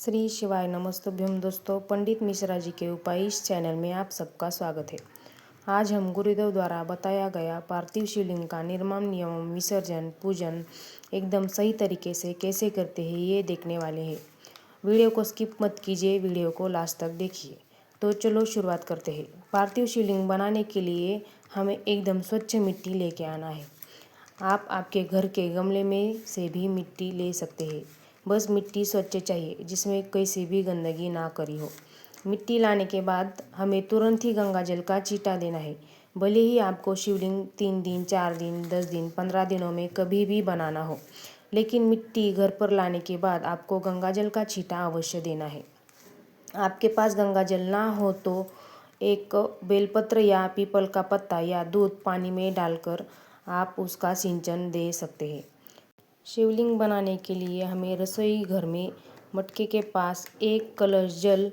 श्री शिवाय नमस्तुभ्यम। दोस्तों, पंडित मिश्रा जी के उपाय इस चैनल में आप सबका स्वागत है। आज हम गुरुदेव द्वारा बताया गया पार्थिव शिवलिंग का निर्माण, नियम, विसर्जन, पूजन एकदम सही तरीके से कैसे करते हैं ये देखने वाले हैं। वीडियो को स्किप मत कीजिए, वीडियो को लास्ट तक देखिए। तो चलो शुरुआत करते हैं। पार्थिव शिवलिंग बनाने के लिए हमें एकदम स्वच्छ मिट्टी लेके आना है। आप आपके घर के गमले में से भी मिट्टी ले सकते हैं। बस मिट्टी स्वच्छ चाहिए, जिसमें कैसी भी गंदगी ना करी हो। मिट्टी लाने के बाद हमें तुरंत ही गंगा जल का छींटा देना है। भले ही आपको शिवलिंग 3 दिन, 4 दिन, 10 दिन, 15 दिनों में कभी भी बनाना हो, लेकिन मिट्टी घर पर लाने के बाद आपको गंगा जल का छींटा अवश्य देना है। आपके पास गंगा जल ना हो तो एक बेलपत्र या पीपल का पत्ता या दूध पानी में डालकर आप उसका सिंचन दे सकते हैं। शिवलिंग बनाने के लिए हमें रसोई घर में मटके के पास एक कलश जल,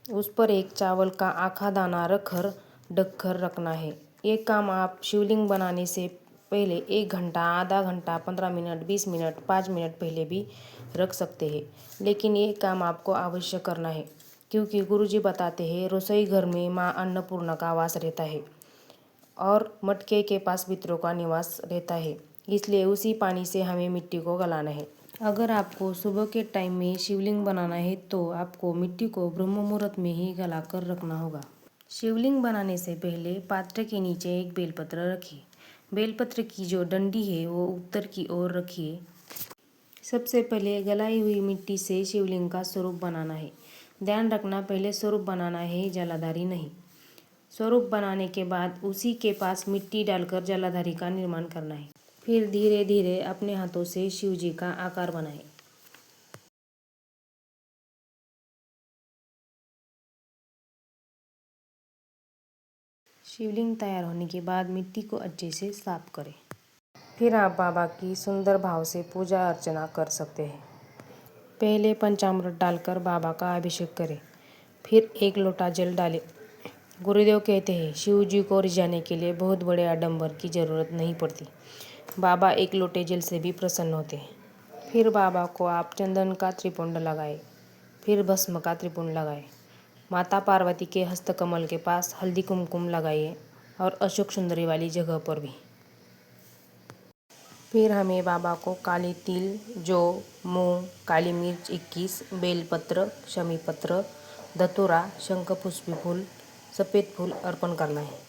उस पर एक चावल का आखा दाना रखकर ढककर रखना है। ये काम आप शिवलिंग बनाने से पहले 1 घंटा, आधा घंटा, 15 मिनट, 20 मिनट, 5 मिनट पहले भी रख सकते हैं, लेकिन ये काम आपको अवश्य करना है, क्योंकि गुरुजी बताते हैं रसोई घर में माँ अन्नपूर्णा का वास रहता है और मटके के पास पितरों का निवास रहता है, इसलिए उसी पानी से हमें मिट्टी को गलाना है। अगर आपको सुबह के टाइम में शिवलिंग बनाना है तो आपको मिट्टी को ब्रह्म मुहूर्त में ही गलाकर रखना होगा। शिवलिंग बनाने से पहले पात्र के नीचे एक बेलपत्र रखिए। बेलपत्र की जो डंडी है वो उत्तर की ओर रखिए। सबसे पहले गलाई हुई मिट्टी से शिवलिंग का स्वरूप बनाना है। ध्यान रखना, पहले स्वरूप बनाना है, जलाधारी नहीं। स्वरूप बनाने के बाद उसी के पास मिट्टी डालकर जलाधारी का निर्माण करना है। फिर धीरे धीरे अपने हाथों से शिव जी का आकार बनाएं। शिवलिंग तैयार होने के बाद मिट्टी को अच्छे से साफ करें। फिर आप बाबा की सुंदर भाव से पूजा अर्चना कर सकते हैं। पहले पंचामृत डालकर बाबा का अभिषेक करें, फिर 1 लोटा जल डालें। गुरुदेव कहते हैं शिव जी को रिझाने के लिए बहुत बड़े आडंबर की जरूरत नहीं पड़ती। बाबा 1 लोटे जल से भी प्रसन्न होते हैं। फिर बाबा को आप चंदन का त्रिपुंड लगाएं, फिर भस्म का त्रिपुंड लगाएं। माता पार्वती के हस्तकमल के पास हल्दी कुमकुम लगाइए और अशोक सुंदरी वाली जगह पर भी। फिर हमें बाबा को काले तिल, जौ, मूंग, काली मिर्च 21, बेलपत्र, शमी पत्र, धतूरा, शंख पुष्पी फूल, सफ़ेद फूल अर्पण करना है।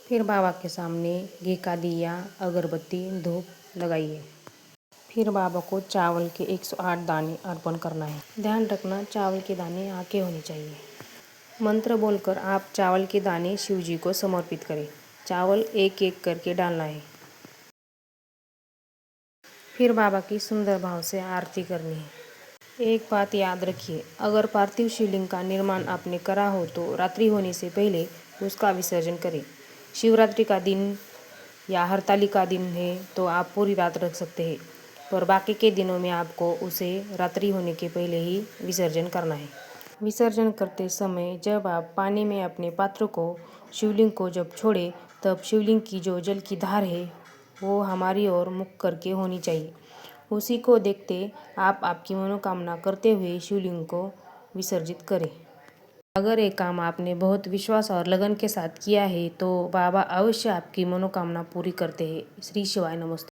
फिर बाबा के सामने घी का दिया, अगरबत्ती, धूप लगाइए। फिर बाबा को चावल के 108 दाने अर्पण करना है। ध्यान रखना, चावल के दाने आके होने चाहिए। मंत्र बोलकर आप चावल के दाने शिव जी को समर्पित करें। चावल एक एक करके डालना है। फिर बाबा की सुंदर भाव से आरती करनी है। एक बात याद रखिए, अगर पार्थिव शिवलिंग का निर्माण आपने करा हो तो रात्रि होने से पहले उसका विसर्जन करें। शिवरात्रि का दिन या हरतालिका दिन है तो आप पूरी रात रख सकते हैं, पर बाकी के दिनों में आपको उसे रात्रि होने के पहले ही विसर्जन करना है। विसर्जन करते समय जब आप पानी में अपने पात्र को, शिवलिंग को जब छोड़े, तब शिवलिंग की जो जल की धार है वो हमारी ओर मुख करके होनी चाहिए। उसी को देखते आप आपकी मनोकामना करते हुए शिवलिंग को विसर्जित करें। अगर ये काम आपने बहुत विश्वास और लगन के साथ किया है तो बाबा अवश्य आपकी मनोकामना पूरी करते हैं। श्री शिवाय नमस्ते।